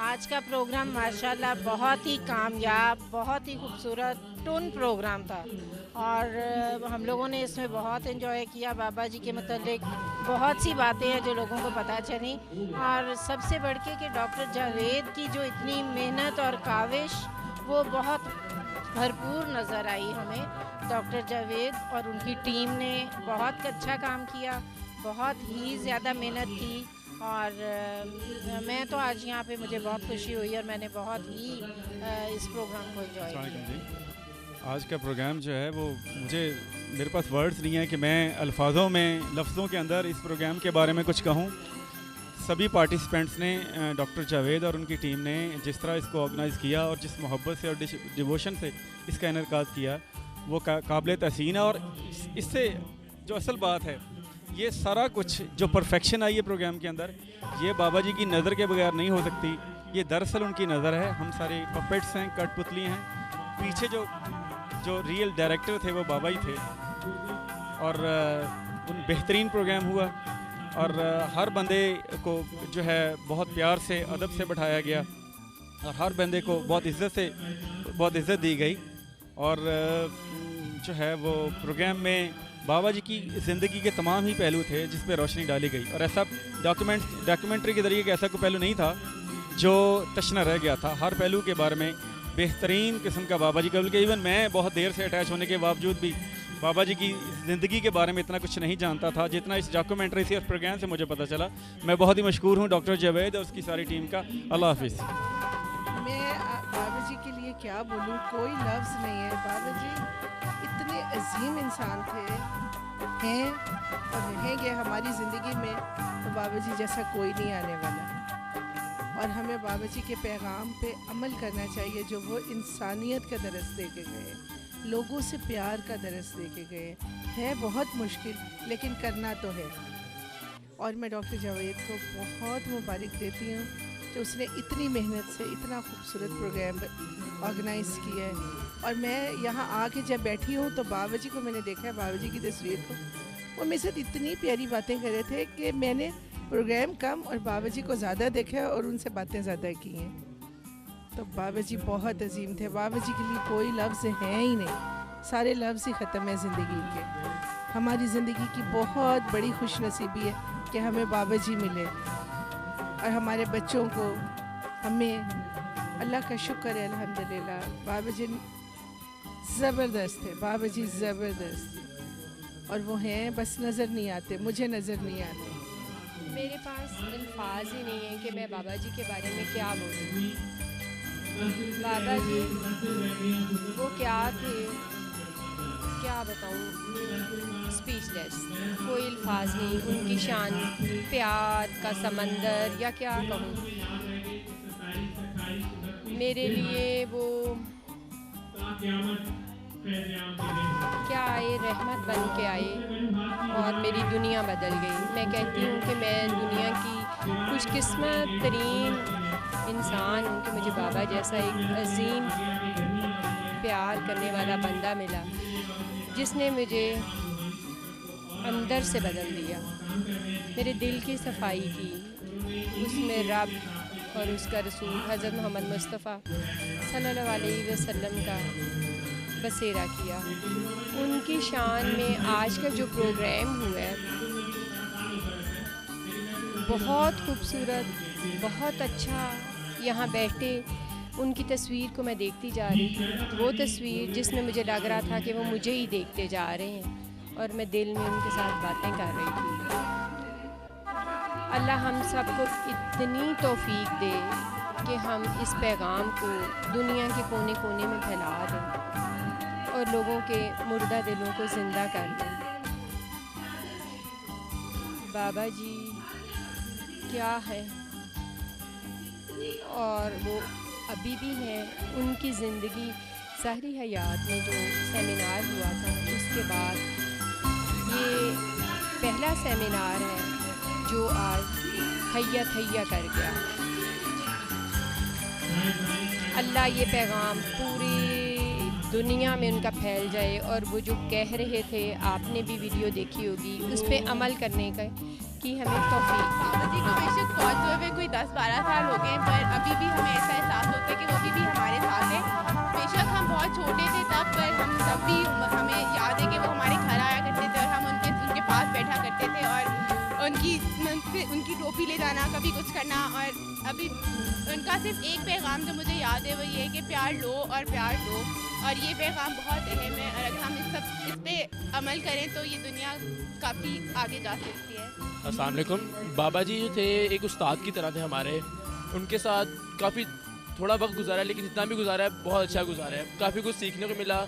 आज का प्रोग्राम माशाल्लाह बहुत ही कामयाब, बहुत ही खूबसूरत टून प्रोग्राम था और हम लोगों ने इसमें बहुत एंजॉय किया। बाबा जी के मतलब बहुत सी बातें हैं जो लोगों को पता चली और सबसे बढ़ के कि डॉक्टर जावेद की जो इतनी मेहनत और काविश वो बहुत भरपूर नज़र आई हमें। डॉक्टर जावेद और उनकी टीम ने बहुत अच्छा काम किया, बहुत ही ज़्यादा मेहनत की और मैं तो आज यहाँ पे मुझे बहुत खुशी हुई और मैंने बहुत ही इस प्रोग्राम को एंजॉय किया। आज का प्रोग्राम जो है वो मेरे पास वर्ड्स नहीं है कि मैं अल्फाजों में लफ्ज़ों के अंदर इस प्रोग्राम के बारे में कुछ कहूँ। सभी पार्टिसिपेंट्स ने डॉक्टर जावेद और उनकी टीम ने जिस तरह इसको ऑर्गेनाइज़ किया और जिस मोहब्बत से और डिवोशन से इसका इनकाद किया वो काबिल तहसीन है। और इससे जो असल बात है ये सारा कुछ जो परफेक्शन आई है प्रोग्राम के अंदर ये बाबा जी की नज़र के बगैर नहीं हो सकती। ये दरअसल उनकी नज़र है। हम सारे पपेट्स हैं, कठपुतली हैं। पीछे जो रियल डायरेक्टर थे वो बाबा ही थे और उन बेहतरीन प्रोग्राम हुआ और हर बंदे को जो है बहुत प्यार से अदब से बैठाया गया और हर बंदे को बहुत इज़्ज़त दी गई और जो है वो प्रोग्राम में बाबा जी की ज़िंदगी के तमाम ही पहलू थे जिस पे रोशनी डाली गई और ऐसा डॉक्यूमेंट्री के ज़रिए ऐसा कोई पहलू नहीं था जो तशना रह गया था। हर पहलू के बारे में बेहतरीन किस्म का बाबा जी का, बल्कि इवन मैं बहुत देर से अटैच होने के बावजूद भी बाबा जी की ज़िंदगी के बारे में इतना कुछ नहीं जानता था जितना इस डॉक्यूमेंट्री से और प्रोग्राम से मुझे पता चला। मैं बहुत ही मशकूर हूँ डॉक्टर जावेद और उसकी सारी टीम का। अल्लाह हाफिज़। मैं बाबा जी के लिए क्या बोलूँ, कोई लफ्ज़ नहीं है। बाबा जी इतने अजीम इंसान थे, हैं और रहेंगे हमारी ज़िंदगी में, तो बाबा जी जैसा कोई नहीं आने वाला। और हमें बाबा जी के पैगाम पे अमल करना चाहिए जो वो इंसानियत का दरस दे के गए, लोगों से प्यार का दरस दे के गए। है बहुत मुश्किल लेकिन करना तो है। और मैं डॉक्टर जावेद को बहुत मुबारक देती हूँ कि उसने इतनी मेहनत से इतना खूबसूरत प्रोग्राम ऑर्गेनाइज़ किया है। और मैं यहाँ आके जब बैठी हूँ तो बाबा जी को मैंने देखा है, बाबा जी की तस्वीर को, वो मेरे साथ इतनी प्यारी बातें कर रहे थे कि मैंने प्रोग्राम कम और बाबा जी को ज़्यादा देखा है और उनसे बातें ज़्यादा की हैं। तो बाबा जी बहुत अजीम थे। बाबा जी के लिए कोई लफ्ज़ है ही नहीं, सारे लफ्ज़ ही ख़त्म है ज़िंदगी के। हमारी ज़िंदगी की बहुत बड़ी खुशनसीबी है कि हमें बाबा जी मिले और हमारे बच्चों को हमें, अल्लाह का शुक्र है अल्हम्दुलिल्लाह। बाबा जी ज़बरदस्त थे, बाबा जी ज़बरदस्त थे और वो हैं, बस नज़र नहीं आते, मुझे नज़र नहीं आते। मेरे पास अल्फाज ही नहीं है कि मैं बाबा जी के बारे में क्या बोलूँ। बाबा जी वो क्या थे, क्या बताऊँ, स्पीचलेस, कोई अल्फाज नहीं। उनकी शान, प्यार का समंदर या क्या कहूँ। मेरे लिए वो क्या आए, रहमत बन के आए और मेरी दुनिया bदल गई। मैं कहती हूँ कि मैं दुनिया की खुशकिस्मत तरीन इंसान हूँ कि मुझे बाबा जैसा एक अजीम प्यार करने वाला बंदा मिला जिसने मुझे अंदर से बदल दिया, मेरे दिल की सफाई की, उसमें रब और उसका रसूल हज़रत मोहम्मद मुस्तफ़ा सल्लल्लाहु अलैहि वसल्लम का बसेरा किया। उनकी शान में आज का जो प्रोग्राम हुआ है बहुत खूबसूरत, बहुत अच्छा। यहाँ बैठे उनकी तस्वीर को मैं देखती जा रही थी, वो तस्वीर जिसमें मुझे लग रहा था कि वो मुझे ही देखते जा रहे हैं और मैं दिल में उनके साथ बातें कर रही थी। अल्लाह हम सबको इतनी तौफीक दे कि हम इस पैगाम को दुनिया के कोने कोने में फैला दें और लोगों के मुर्दा दिलों को ज़िंदा कर दें। बाबा जी क्या है और वो अभी भी हैं। उनकी ज़िंदगी सहरी हयात में जो सेमिनार हुआ था उसके बाद ये पहला सेमिनार है जो आज हैया थैया कर गया। अल्लाह ये पैगाम पूरी दुनिया में उनका फैल जाए और वो जो कह रहे थे, आपने भी वीडियो देखी होगी, उस पर अमल करने का की हमें तौफीक। बाबा जी को बेशक पहुँचते हुए कोई 10-12 साल हो गए, पर अभी भी हमें ऐसा एहसास होता है कि वो अभी भी हमारे साथ है। बेशक हम बहुत छोटे थे तब, पर हम तब भी हमें याद है कि वो हमारे घर आया करते थे और हम उनके पास बैठा करते थे और उनकी टोपी ले जाना, कभी कुछ करना। और अभी उनका सिर्फ एक पैगाम जो मुझे याद है वो ये है कि प्यार लो और प्यार दो, और ये पैगाम बहुत अहम है। और अगर हम इस पे अमल करें तो ये दुनिया काफ़ी आगे जा सकती है। अस्सलाम वालेकुम। बाबा जी जो थे एक उस्ताद की तरह थे हमारे, उनके साथ काफ़ी थोड़ा वक्त गुजारा, लेकिन जितना भी गुजारा है बहुत अच्छा गुजारा है। काफ़ी कुछ सीखने को मिला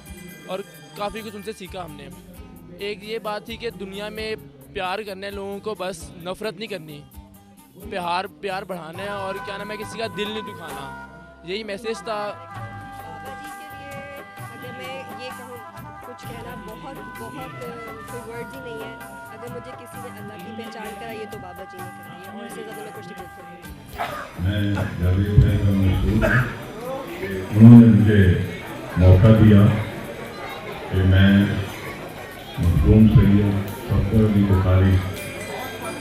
और काफ़ी कुछ उनसे सीखा हमने। एक ये बात थी कि दुनिया में प्यार करने लोगों को, बस नफ़रत नहीं करनी, प्यार बढ़ाना है और क्या नाम है, किसी का दिल नहीं दुखाना, यही मैसेज था। बाबा जी के लिए अगर मैं ये कहूँ कुछ कहना बहुत कोई वर्ड्स ही नहीं है। अगर मुझे किसी ने अल्लाह की पहचान कराई है तो बाबा जी ने कराई है, और इससे ज़्यादा मैं कुछ नहीं बोल सकती। मैं जावेद भाई का मशहूर हूँ कि उन्होंने मुझे मौका दिया कि मैं मखदूम सैयद फ़खर अली बुखारी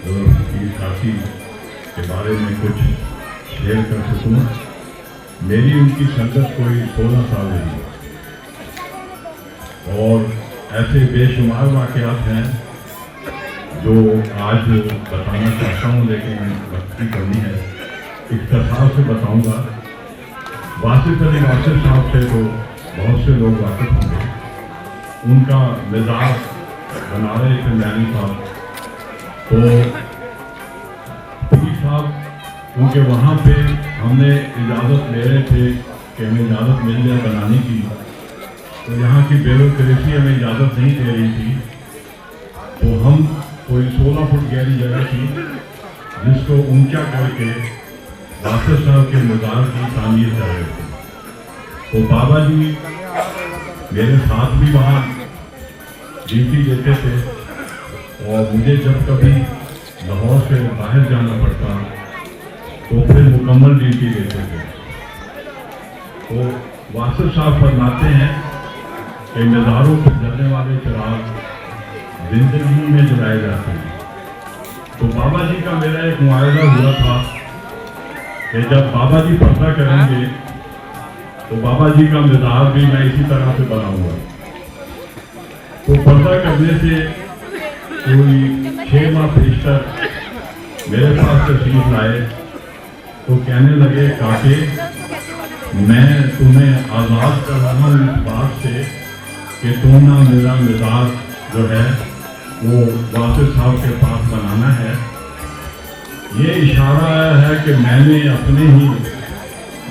और उसकी साथी के बारे में कुछ शेयर कर सकूँ। मेरी उनकी संगत कोई 16 साल रही और ऐसे बेशुमार वाक़यात हैं जो आज बताना चाहता हूँ, लेकिन वक्त की कमी है, इख्तिसार से बताऊँगा। वासिफ अली वासिफ साहब से तो बहुत से लोग वाकिफ होंगे। उनका मिजाज बना रहे थे मैनी साहब, तो पीर साहब उनके वहाँ पे हमने इजाज़त ले रहे थे कि हमें इजाज़त मिल जाए बनाने की, तो यहाँ की ब्यूरोक्रेसी हमें इजाज़त नहीं दे रही थी। तो हम कोई 16 फुट गहरी जगह थी जिसको ऊंचा करके वासिफ साहब के मज़ार की तामीर कर रहे थे। तो बाबा जी मेरे साथ भी वहाँ ड्यूटी देते थे और मुझे जब कभी लाहौर से बाहर जाना पड़ता तो फिर मुकम्मल ड्यूटी देते थे। तो वासिफ साहब फरमाते हैं कि मज़ारों पर जलने वाले चिराग जिंदगी में जलाए जाते हैं। तो बाबा जी का मेरा एक मुआयदा हुआ था कि जब बाबा जी पर्दा करेंगे तो बाबा जी का मज़ार भी मैं इसी तरह से बनाऊंगा। तो पर्दा करने से कोई 6 माह पेशतर मेरे पास तशरीफ लाए तो कहने लगे काके मैं तुम्हें आज़ाद कर रहा हूँ इस बात से कि तुम ना मेरा मज़ार जो है वो वासिफ साहब के पास बनाना है। ये इशारा है कि मैंने अपने ही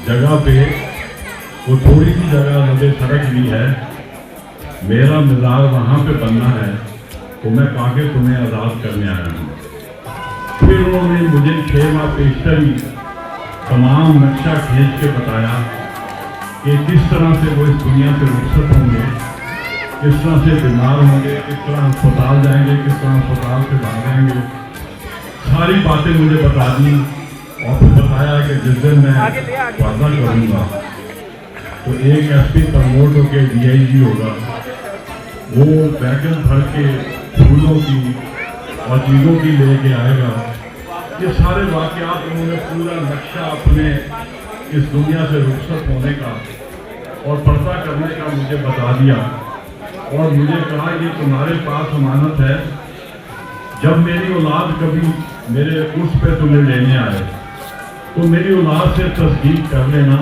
जगह पे वो थोड़ी सी जगह मुझे सड़क ली है, मेरा मज़ार वहाँ पे बनना है, तो मैं काके तुम्हें आज़ाद करने आया हूँ। फिर उन्होंने मुझे 6 माह पेशतर ही तमाम नक्शा खींच के बताया कि किस तरह से वो इस दुनिया से रुखसत होंगे, किस तरह से बीमार होंगे, किस तरह अस्पताल जाएंगे, किस तरह अस्पताल से भागेंगे। सारी बातें मुझे बता दी और फिर बताया कि जिस दिन मैं वादा करूँगा तो एक SP प्रमोट होकर DIG होगा, वो बैगन भर के फूलों की और चीज़ों की लेके आएगा। ये सारे वाक़यात उन्होंने पूरा नक्शा अपने इस दुनिया से रुखसत होने का और पर्दा करने का मुझे बता दिया और मुझे कहा ये तुम्हारे पास अमानत है, जब मेरी औलाद कभी मेरे उस पे तुम्हें लेने आए तो मेरी औलाद से तस्दीक कर लेना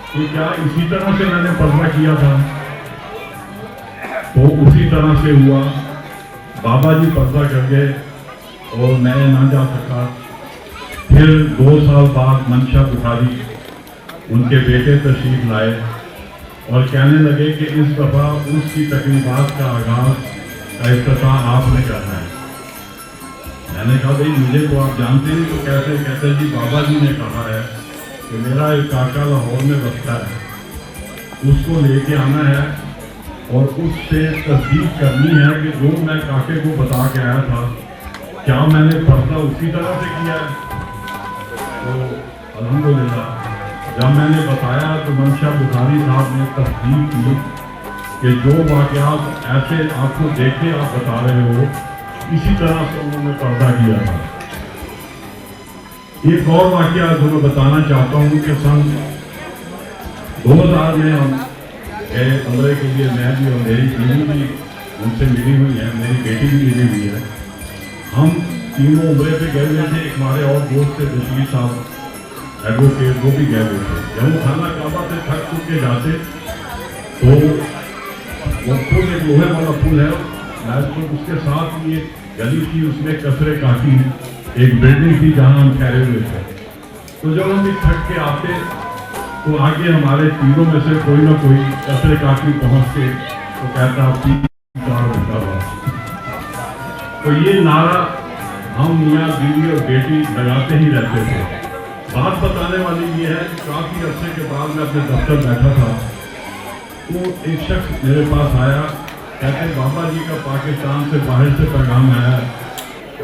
कि क्या इसी तरह से मैंने पर्दा किया था। तो उसी तरह से हुआ, बाबा जी पर्दा कर गए और मैं ना जा सका। फिर 2 साल बाद मंशा बुखारी उनके बेटे तशरीफ लाए और कहने लगे कि इस दफ़ा उसकी तकरीबात का आगाज़ का इफ्तिताह आपने करना है। मैंने कहा भाई मुझे तो आप जानते नहीं, तो कैसे? कहते जी बाबा जी ने कहा है कि मेरा एक काका लाहौर में बसता है, उसको लेके आना है और उससे तस्दीक करनी है कि जो मैं काके को बता के आया था क्या मैंने पर्दा उसी तरह से किया है। तो अल्हम्दुलिल्लाह जब मैंने बताया तो मंशा बुखारी साहब ने तस्दीक की कि जो वाक़यात ऐसे आपको देखे आप बता रहे हो इसी तरह से उन्होंने पर्दा किया था। एक और वाकया जो मैं बताना चाहता हूँ कि सन 2000 में हम गए उम्रे के लिए, मैं भी और मेरी बीवी भी उनसे मिली हुई है, मेरी बेटी भी मिली हुई है। हम तीनों उम्रे पे गए हुए थे। एक हमारे और दोस्त थे दशवी साहब एडवोकेट, वो भी गए हुए थे। जब वो खाना काबा से थक चुक के जाते तो वो पुल एक लोहे वाला पुल है, उसके साथ ही एक गली थी, उसमें कसरे काटी एक बिल्डिंग थी जहाँ हम ठहरे हुए थे। तो जब हम थक के आते तो आगे हमारे तीनों में से कोई ना कोई कसरे काटी पहुँच के तो कहता 3-4 घंटा बाद। तो ये नारा हम मियाँ बीवी और बेटी लगाते ही रहते थे। बात बताने वाली ये है कि काफ़ी अर्से के बाद मैं अपने दफ्तर बैठा था तो एक शख्स मेरे पास आया, कहते बाबा जी का पाकिस्तान से बाहर से पैगाम आया।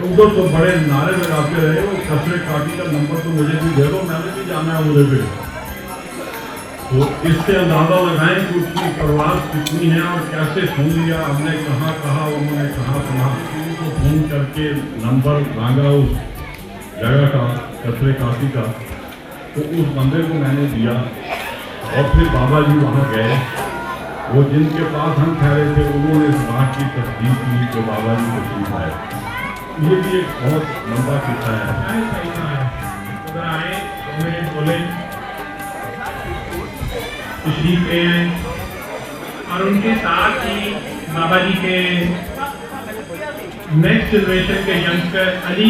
उधर तो बड़े नारे लगाते रहे, वो कसरे काटी का नंबर तो मुझे भी दे दो, मैंने भी जाना है मुझे भी। तो इससे अंदाजा लगाएं कि उसकी परवाज़ कितनी है और कैसे सुन लिया। हमने कहाँ कहा, उन्होंने कहाँ सुना, उनको फोन करके नंबर मांगा उस जगह का, कसरे काटी का, तो उस बंदे को मैंने दिया और फिर बाबा जी वहाँ गए। वो जिनके पास हम ठहरे थे उन्होंने इस बात की तस्दीक की जो बाबा जी तशरीफ आए। ये भी एक बहुत लंबा किस्सा है। उधर आए तो मेरे बोले तशरीफ ले आए और उनके साथ ही बाबा जी के नेक्स्ट जनरेशन के यंगस्टर अली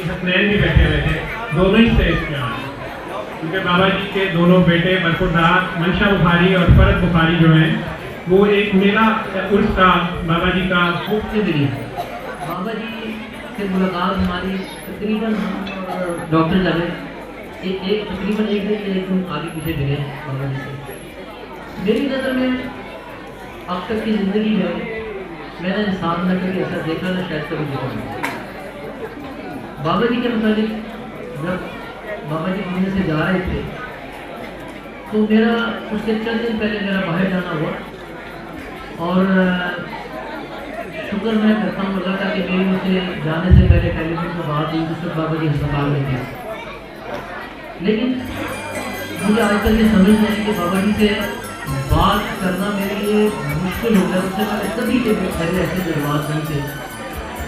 हसनैन भी बैठे हुए थे, दोनों ही स्टेज पे आए, क्योंकि बाबा जी के दोनों बेटे बरखुरदार मंशा बुखारी और फरद बुखारी जो हैं वो एक मेला उर्स का बाबा जी का मुख्य जरिए। बाबा जी से मुलाकात हमारी तकरीबन डॉक्टर जावेद तकरीबन एक दिन आगे पीछे गिरे बाबा जी से। मेरी नज़र में अब तक की ज़िंदगी में मैंने इंसान न कभी ऐसा देखा ना शायद कभी देखा नहीं। बाबा जी के मुताबिक जब बाबा जी दुनिया से जा रहे थे तो मेरा उससे चंद दिन पहले मेरा बाहर जाना हुआ और शुक्र मैं करता हूँ अल्लाह का कि मेरी उनसे जाने से पहले टेलीफोन पर बात हुई जिस वक्त बाबा जी अस्पताल में थे। लेकिन मुझे आजकल ये समझ नहीं कि बाबा जी से बात करना मेरे लिए मुश्किल हो गया। उससे मैंने कभी के पहले ऐसे जज्बात नहीं थे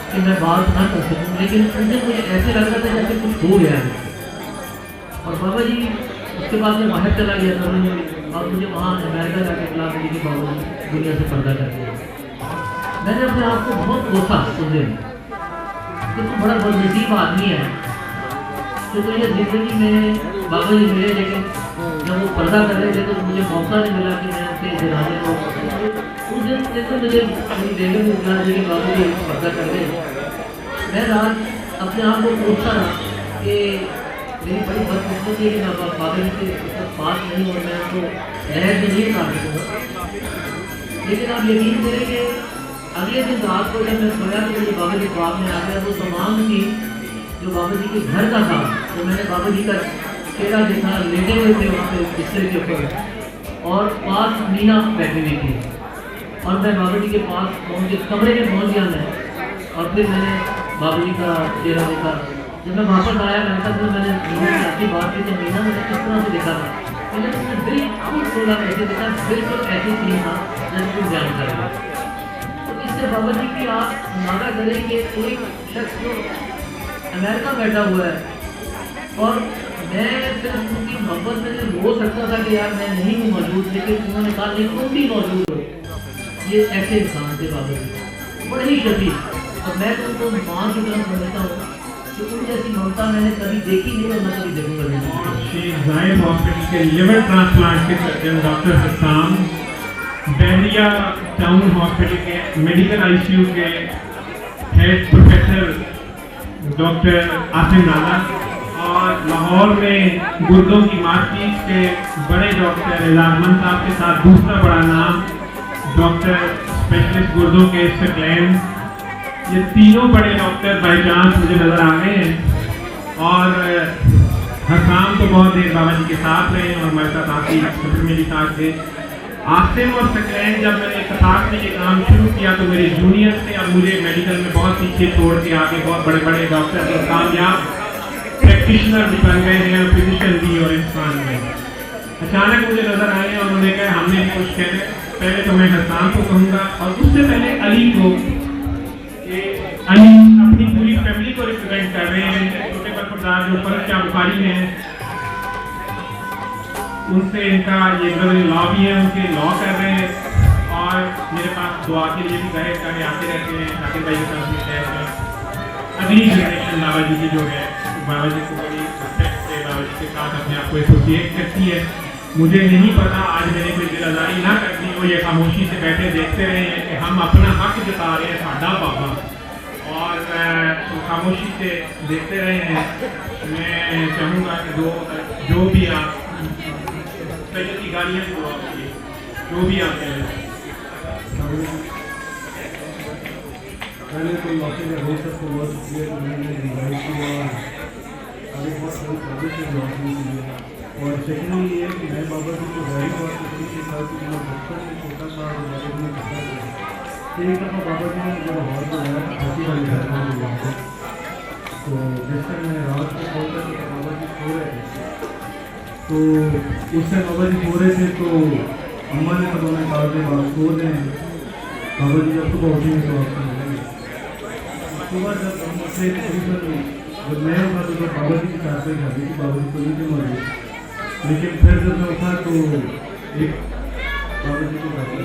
कि मैं बात ना कर सकूँ, लेकिन उस दिन मुझे ऐसे लग रहा था जैसे कुछ हो गया है। और बाबा जी उसके बाद मैं बाहर चला गया था और मुझे वहाँ अमेरिका जाके इतला मिली कि बाबा जी दुनिया से पर्दा कर दिया। मैंने अपने आप को बहुत कोसा उस दिन कि तू बड़ा बदनसीब आदमी है तो तुझे ज़िंदगी में बाबा जी मिले, लेकिन जब वो पर्दा कर रहे थे तो मुझे मौका नहीं मिला कि मैं उनके जनाजे को उस दिन जैसे मुझे मेरी बेगम ने कहा कि बाबा जी पर्दा कर रहे। मैं रात अपने आप को पूछता रहा कि मेरी बड़ी बदकिस्मती है कि मैं बाबा जी से पास नहीं और मैं उनको लहर से नहीं काट सकूँगा। लेकिन आप यकीन करें कि अगले दिन रात को जब मैं सोया तो मुझे बाबा जी ख्वाब में आ गया। वो तमाम थी जो बाबा जी के घर का था, तो मैंने बाबा जी का चेहरा देखा, लेटे हुए थे वहाँ पे बिस्तर के ऊपर और पास मीना बैठी हुई थी और मैं बाबा जी के पास पहुँच के कमरे में पहुँच गया मैं और फिर मैंने बाबा जी का चेहरा देखा। जब मैं वापस आया मैंने कहा मैंने मीना से अच्छी बात की तो मीना मैंने किस तरह से देखा था, मैंने उसने बिल्कुल थोड़ा ऐसे देखा, बिल्कुल ऐसे सीन था जैसे कुछ जानकारी। तो इससे बाबा जी की आप अंदाजा करें कि कोई शख्स जो अमेरिका बैठा हुआ है और मैं फिर उनकी मोहब्बत में रो सकता था कि यार मैं नहीं हूँ मौजूद, लेकिन उन्होंने कहा नहीं तुम भी मौजूद हो। ये ऐसे इंसान थे बाबा जी, बड़े ही शफीक। और मैं तो उनको माँ की तरह समझता हूँ कि उन जैसी ममता मैंने कभी देखी नहीं और मैं कभी देखूँगा नहीं। जायद हॉस्पिटल के लिवर ट्रांसप्लांट के सर्जन डॉक्टर हसाम, बहरिया टाउन हॉस्पिटल के मेडिकल आईसीयू के हेड प्रोफेसर डॉक्टर आसिम नाला और लाहौर में गुर्दों की मार्चीज के बड़े डॉक्टर एजाजमंद साहब के साथ दूसरा बड़ा नाम डॉक्टर स्पेशलिस्ट गुर्दों के सकलैन। ये तीनों बड़े डॉक्टर बाई चांस मुझे नज़र आ गए हैं और हर शाम तो बहुत देर बाबा जी के साथ रहे और हमारे साथ आके सफर में भी साथ थे। आसिम और सकलैन जब मैंने इत्तेफाक में ये काम शुरू किया तो मेरे जूनियर थे और मुझे मेडिकल में बहुत पीछे छोड़ के आगे बहुत बड़े बड़े डॉक्टर और कामयाब प्रैक्टिशनर भी बन गए हैं और फिजिशियन भी और इंसान भी। अचानक मुझे नजर आए और उन्होंने कहा हमने भी कुछ कहना। पहले तो मैं हसन को कहूँगा और उससे पहले अली को। अली अपनी पूरी फैमिली को रिप्रेजेंट कर रहे हैं। छोटे बरखुरदार जो फर्ज शाह बुखारी हैं उनसे इनका ये ब्रदर लॉ भी है, उनके लॉ कर रहे हैं और मेरे पास दुआ के लिए भी गए आते रहते हैं। शाकिर भाई के साथ भी कहते हैं। अगली जनरेशन बाबा जी की जो है बाबा जी को बड़ी रिस्पेक्ट से बाबा जी के साथ अपने आप को एसोसिएट करती है। मुझे नहीं पता आज मैंने कोई दिलाजारी ना करनी हो, ये खामोशी से बैठे देखते रहे हैं कि हम अपना हक जता रहे हैं साडा बाबा और खामोशी से देखते रहे हैं। मैं चाहूँगा कि जो भी आप की गाड़ियाँ जो भी आते हैं पहले तो वाकई में हो सबको बहुत शुक्रिया उन्होंने इन्वाइट किया और बहुत सारी काबिल से जॉब भी की है। और सेकेंडली ये है कि मैं बाबा जी को जाहिर बात करने के साथ कि मैं बचपन में छोटा था और बाबा जी ने कहा था एक दफ़ा बाबा जी ने जब हॉल में आया छोटी वाली घर में हुआ था तो जिस टाइम मैं रात को खोलता था बाबा जी सो रहे थे तो उस टाइम बाबा जी सो रहे थे तो अम्मा ने तो उन्होंने कहा कि आप सो रहे हैं बाबा जी जब सुबह उठेंगे तो आपसे मिलेंगे। सुबह जब हम उठे तकरीबन जब मैं उठा तो बाबा जी की साथ में खाती थी बाबा जी को नहीं मर गई लेकिन फिर जब मैं उठा तो एक बाबा जी को खाती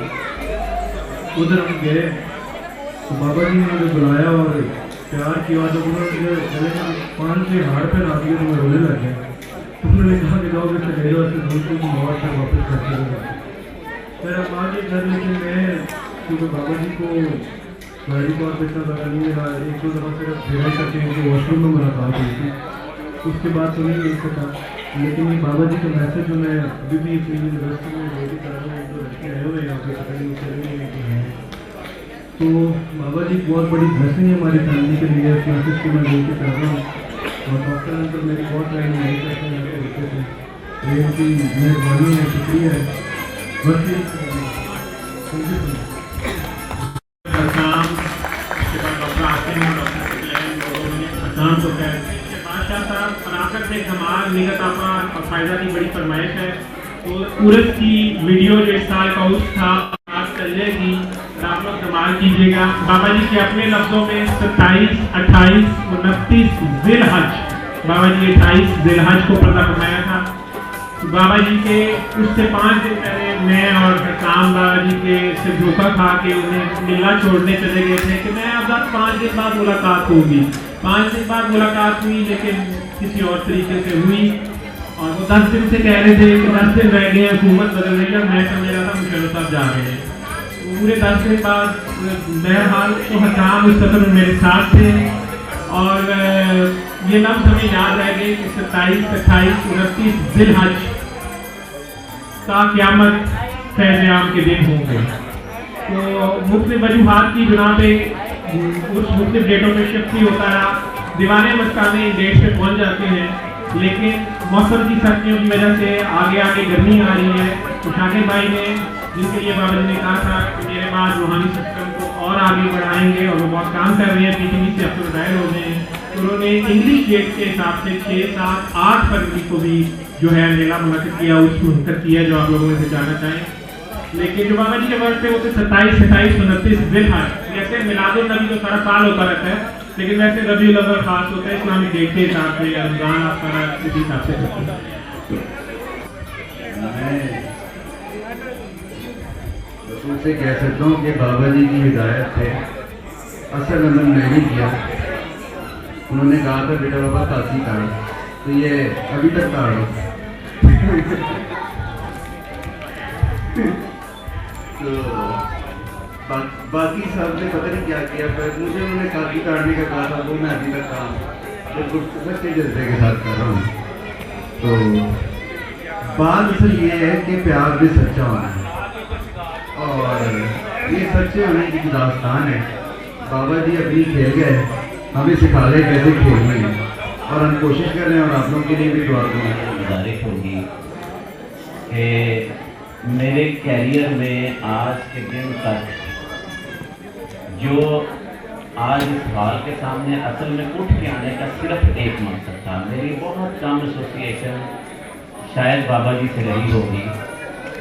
उधर हम गए तो बाबा जी ने मुझे बुलाया और प्यार किया जब उन्होंने मुझे गले में 5 से हार पे ला दिए तो मैं रोने लग गया। उन्होंने कहा कि जाओ से गए और दोस्तों की मौत पर वापस करते रहे। फिर अब आगे घर लेकिन मैं क्योंकि बाबा जी को गाड़ी को इतना लगा नहीं मिला एक दो दफ़ा सिर्फ भिड़ाई करके उनके वॉशरूम में मुलाकात हुई थी उसके बाद तो नहीं मिल सका। लेकिन ये बाबा जी का मैसेज जो मैं अभी भी अपनी यूनिवर्सिटी में रोटी कर रहा हूँ तो लड़के आए हुए यहाँ पे पता नहीं चलेंगे तो बाबा जी बहुत बड़ी ब्लेसिंग है हमारी फैमिली के लिए क्लासेस को मैं लेके कर रहा हूँ और डॉक्टर अंकल मेरी बहुत टाइम नहीं करते हैं यहाँ पे होते थे ये उनकी मेहरबानी है शुक्रिया है बस और फायदा की बड़ी फरमाइश है तो उर्स की वीडियो जो इस साल का उस था आज चलेगी आप लोग कमाल कीजिएगा। बाबा जी के अपने लफ्जों में 27, 28, 29 जिलहज बाबा जी 28 जिलहज को पर्दा फरमाया था। बाबा जी के उससे 5 दिन पहले मैं और काम बाबा जी के से धोखा खा के उन्हें मिलना छोड़ने चले गए थे कि मैं अब 5 दिन बाद मुलाकात होगी। 5 दिन बाद मुलाकात हुई लेकिन किसी और तरीके से हुई और वो 10 दिन से कह रहे थे कि 10 दिन रह गए हुकूमत बदल रही है। मैं समझ रहा था मुशर्रफ साहब जा रहे हैं पूरे 10 दिन बाद बहरहाल तो हकाम उस सफर में मेरे साथ थे और ये लफ्ज़ हमें याद रह गए कि 27, 28, 29 जिलहज का क़यामत फैज़ आम के दिन होंगे। तो मुख्तलिफ वजूहात की बिना पे उस मुख्तलिफ डेटों में शिफ्ट ही होता रहा। दीवाने मस्ताने डेट पे पहुँच जाते हैं लेकिन मौसम की सर्दियों की वजह से आगे आगे गर्मी आ रही है। तो शाकिर भाई ने जिनके लिए बाबा जी ने कहा था कि मेरे बाद रूहानी सिस्टम को और आगे बढ़ाएंगे और वो बहुत काम कर रहे हैं PTV से अब तो रिटायर हो गए हैं तो उन्होंने इंग्लिश डेट के हिसाब से 6, 7, 8 फरवरी को भी जो है मेला मुनक़िद किया उसको मुनक़िद किया जो आप लोगों में से जानना चाहें। लेकिन जो बाबा जी के वर्ड थे वो थे 27, 28, 29 जिलहज। जैसे मिलादुल नबी तो सारा साल होता रहता है लेकिन वैसे रबीउल अव्वल खास होता है इस्लामिक डेट के हिसाब से या रमज़ान आप सारा इसी हिसाब से करते हैं। रसूल से कह सकता हूँ कि बाबा जी की हिदायत से असल अमल मैंने किया। उन्होंने कहा था बेटा बाबा तासी ताड़ तो ये अभी तक ताड़ो तो बाकी साहब ने पता नहीं क्या किया पर मुझे उन्होंने काफी ताड़ने का कहा था वो मैं अभी तक काम बिल्कुल सच्चे जज्बे के साथ कर रहा हूँ। तो बात असल ये है कि प्यार भी सच्चा होना है और ये सच्चे होने की दास्तान है। बाबा जी अपनी खेल गए हमें सिखा रहे कैसे खेलनी है और हम कोशिश कर रहे हैं और आप लोगों के लिए भी दुआ करने की गुजारिश होगी कि मेरे कैरियर में आज के दिन तक जो आज इस हॉल के सामने असल में उठ के आने का सिर्फ एक मकसद था। मेरी बहुत कम एसोसिएशन शायद बाबा जी से रही होगी,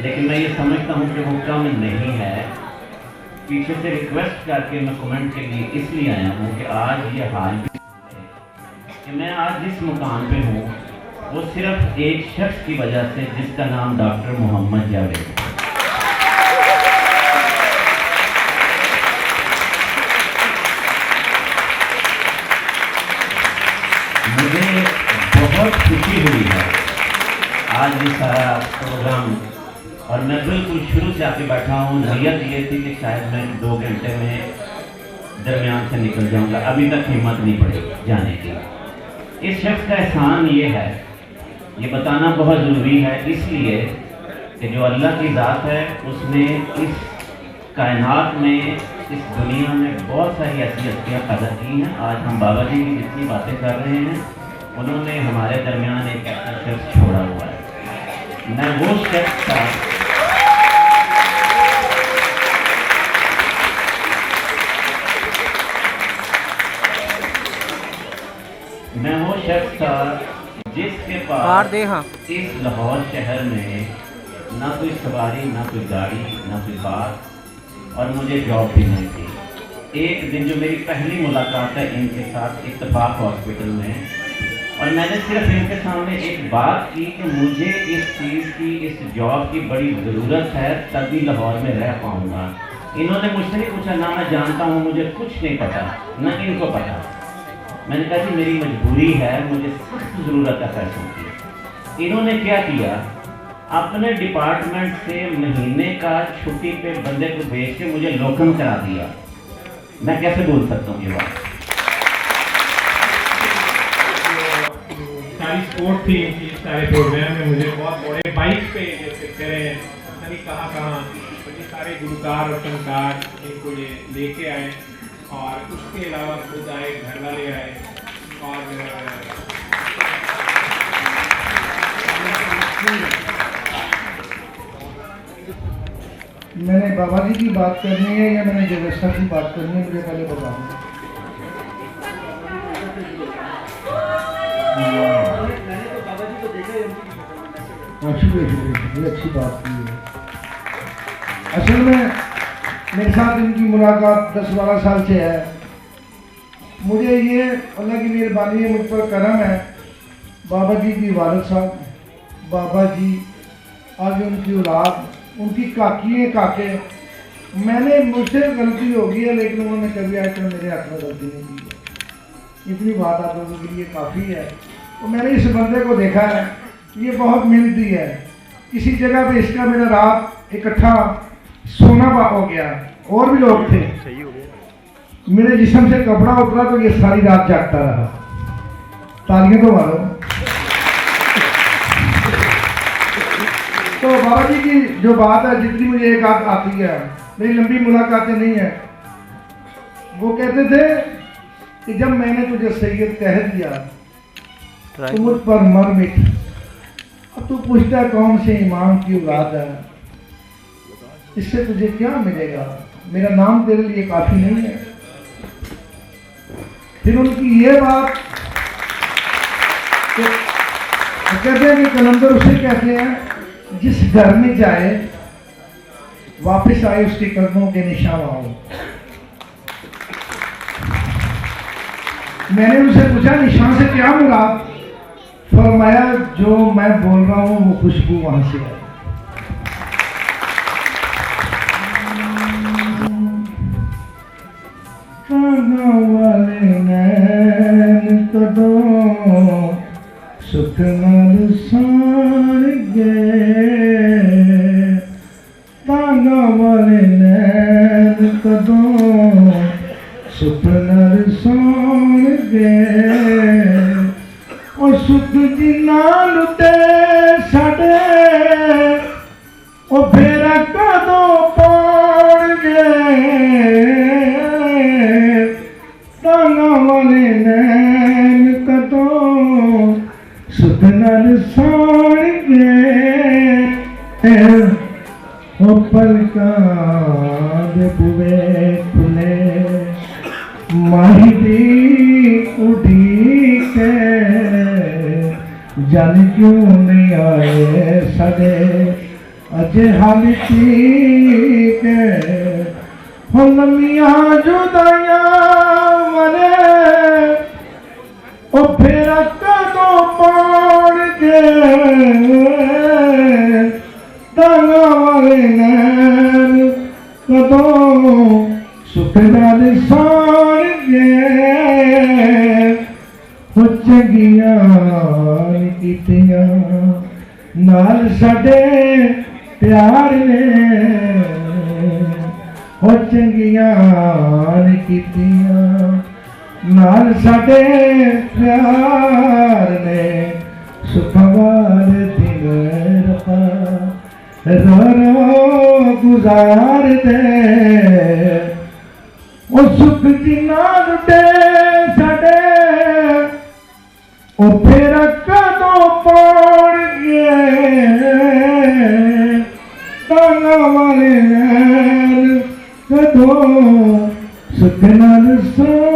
लेकिन मैं ये समझता हूँ कि वो कम नहीं है। पीछे से रिक्वेस्ट करके मैं कमेंट के लिए इसलिए आया हूँ कि आज ये हाल भी कि मैं आज जिस मुकाम पे हूँ वो सिर्फ एक शख्स की वजह से, जिसका नाम डॉक्टर मोहम्मद जावेद है। मुझे बहुत खुशी हुई है आज ये सारा प्रोग्राम, और मैं बिल्कुल शुरू से आके बैठा हूँ। नीयत ये थी कि शायद मैं 2 घंटे में दरमियान से निकल जाऊँगा, अभी तक हिम्मत नहीं पड़ी जाने की। इस शख्स का एहसान ये है, ये बताना बहुत ज़रूरी है, इसलिए कि जो अल्लाह की ज़ात है उसने इस कायनात में, इस दुनिया में बहुत सारी ऐसी हस्तियाँ पैदा की हैं। आज हम बाबा जी की जितनी बातें कर रहे हैं, उन्होंने हमारे दरमियान एक ऐसा शख्स छोड़ा हुआ है। मैं वो शख्स था जिसके पास इस लाहौर शहर में ना कोई सवारी, ना कोई गाड़ी, ना कोई बात, और मुझे जॉब भी नहीं थी। एक दिन जो मेरी पहली मुलाकात है इनके साथ इत्तेफाक हॉस्पिटल में, और मैंने सिर्फ इनके सामने एक बात की कि मुझे इस चीज़ की, इस जॉब की बड़ी ज़रूरत है, तभी लाहौर में रह पाऊँगा। इन्होंने मुझसे नहीं पूछा, ना मैं जानता हूँ, मुझे कुछ नहीं पता, न इनको पता। मैंने कहा कि मेरी मजबूरी है, मुझे सख्त ज़रूरत है पैसों की। इन्होंने क्या किया, अपने डिपार्टमेंट से महीने का छुट्टी पे बंदे को भेज के मुझे लोकम करा दिया। मैं कैसे बोल सकता हूँ ये बात। सारी स्पोर्ट थी इनकी, सारे प्रोग्राम में मुझे बहुत बड़े बाइक पे जैसे तेरे कहाँ सारे गुलकार और फनकार इनको ये लेके आए, और उसके अलावा खुद आए, घर वाले आए, और मैंने बाबा जी की बात करनी है या मैंने व्यवस्था की बात करनी है, मुझे पहले बता दो। अच्छी बात की है। असल में मेरे साथ इनकी मुलाकात 10-12 साल से है। मुझे ये अल्लाह की मेहरबानी है, मुझ पर करम है। बाबा जी की वालिद साहब, बाबा जी, आगे उनकी औलाद, उनकी काकी काके, मैंने मुझसे गलती हो गई है, लेकिन उन्होंने कभी आज तक मेरे हाथ में गलती नहीं की है। इतनी बात आप लोगों के लिए काफ़ी है। तो मैंने इस बंदे को देखा है, ये बहुत मेहनती है। किसी जगह पे इसका मेरा रात इकट्ठा सोना हो गया, और भी लोग थे, मेरे जिस्म से कपड़ा उतरा तो ये सारी रात जागता रहा। तालियां तो मारो। तो बाबा जी की जो बात है, जितनी मुझे एक आती है, मेरी लंबी मुलाकातें नहीं है। वो कहते थे कि जब मैंने तुझे सैयद कह दिया तो मुझ पर मर मिट। अब तू पूछता है कौन से इमाम की औलाद है, इससे तुझे क्या मिलेगा, मेरा नाम तेरे लिए काफी नहीं है। फिर उनकी ये बात तो कहते हैं कि कलंदर उसे कहते हैं जिस घर में जाए वापस आए उसके कदमों के निशान आओ। मैंने उनसे पूछा निशान से क्या मुराद, फरमाया जो मैं बोल रहा हूँ वो खुशबू वहां से है। वाले नैन कदों सुख नाल साण गए, ताना वाले नैन कदों सुख नाल साण गए। और सुख जिन्ना लुटे साडे ओ फेरा कदों पाण गए, ताना वाले नैन कदों सुख नाल साण गए। ओ पलकां दे बुवे खुले माही दी उड़ीक जन क्यों नहीं आए सदे अजे हाल ठीक हो लम्मियां जुदाइयां मरे ओ फिर कदों पाण के दाना वाले नैन कदों सुख नाल साण गए हो चंगियां कीतियां नाल साडे प्यार ने हो चंगियां कीतियां नाल साडे प्यार ने सुखवार दिन रखा रो गुजार दे ओ सुख जिन्ना लुटे साडे ओ फिर कदों पाण गए दाना वाले नैन कदों सुख नाल साण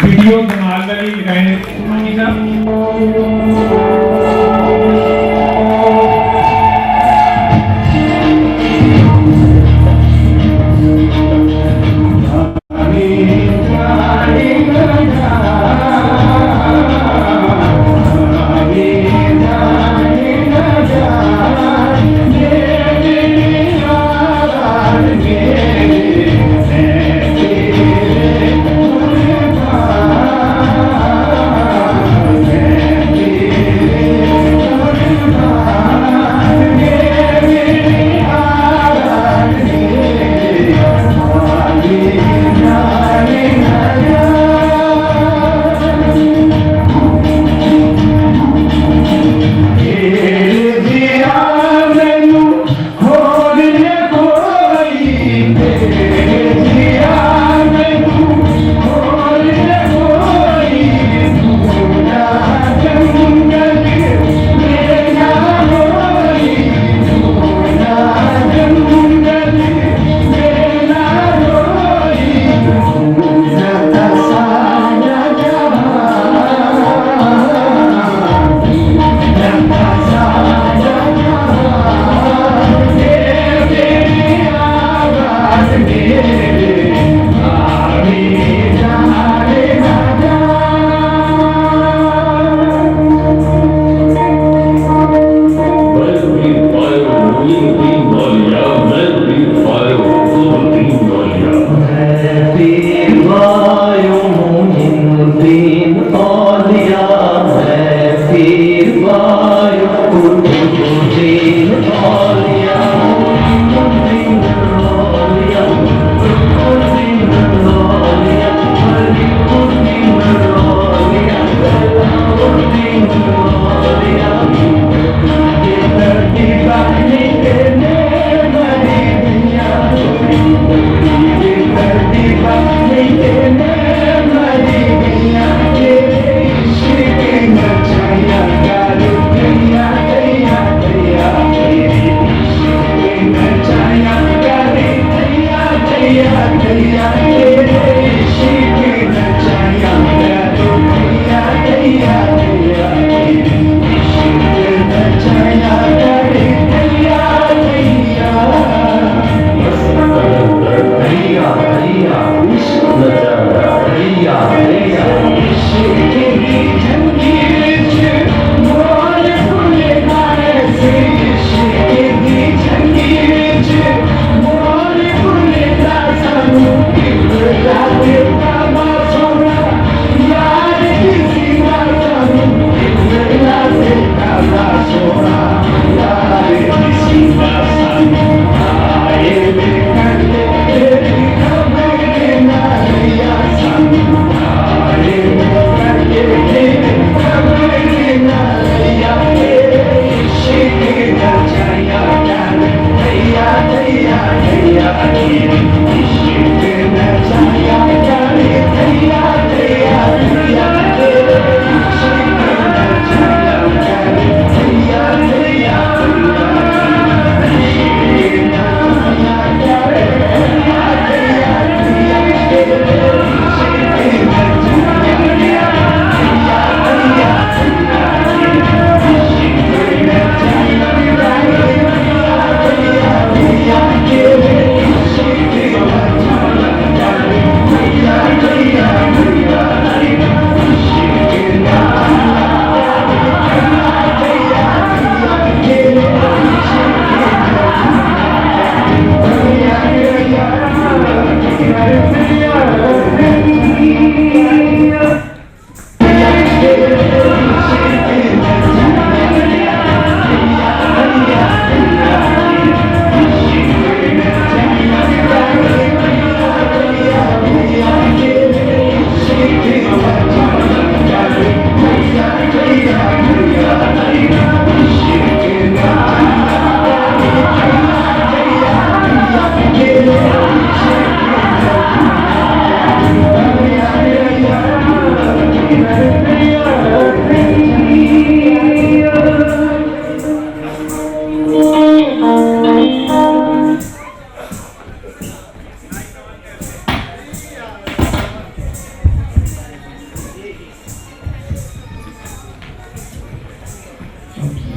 वीडियो कमाल वाली लगाए मानी साहब।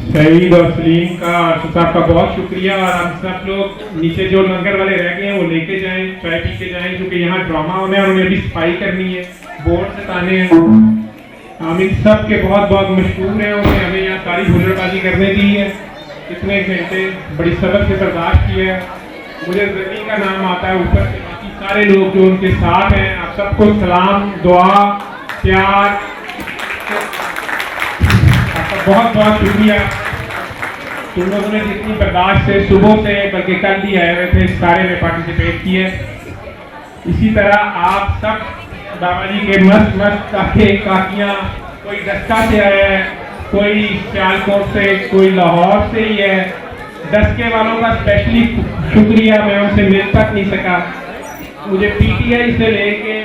शहीद और सलीम का साहब का बहुत शुक्रिया। और हम सब लोग नीचे जो लंगर वाले रह गए हैं वो लेके जाएं, चाय पी के जाएं, क्योंकि यहाँ ड्रामा होना है और उन्हें अभी सफाई करनी है, बोर्ड सताने हैं। हम इन सब के बहुत बहुत मशहूर हैं, उन्हें हमें यहाँ सारी हुल्लड़बाजी करने दी है, इतने घंटे बड़ी सब्र से बर्दाश्त किया है। मुझे जमीन का नाम आता है, ऊपर से बाकी सारे लोग जो उनके साथ हैं, आप सबको सलाम, दुआ, प्यार, आपका बहुत बहुत शुक्रिया। तुम लोगों ने जितनी बर्दाश्त से सुबह से बल्कि कल भी आए हुए थे, इस सारे में पार्टिसिपेट किए। इसी तरह आप सब बाबा जी के मस्त मस्त काके काकियाँ, कोई दस्का से आया है, कोई सियालकोट से, कोई लाहौर से ही है। दस्के वालों का स्पेशली शुक्रिया, मैं उनसे मिल तक नहीं सका। मुझे पीटीआई से लेके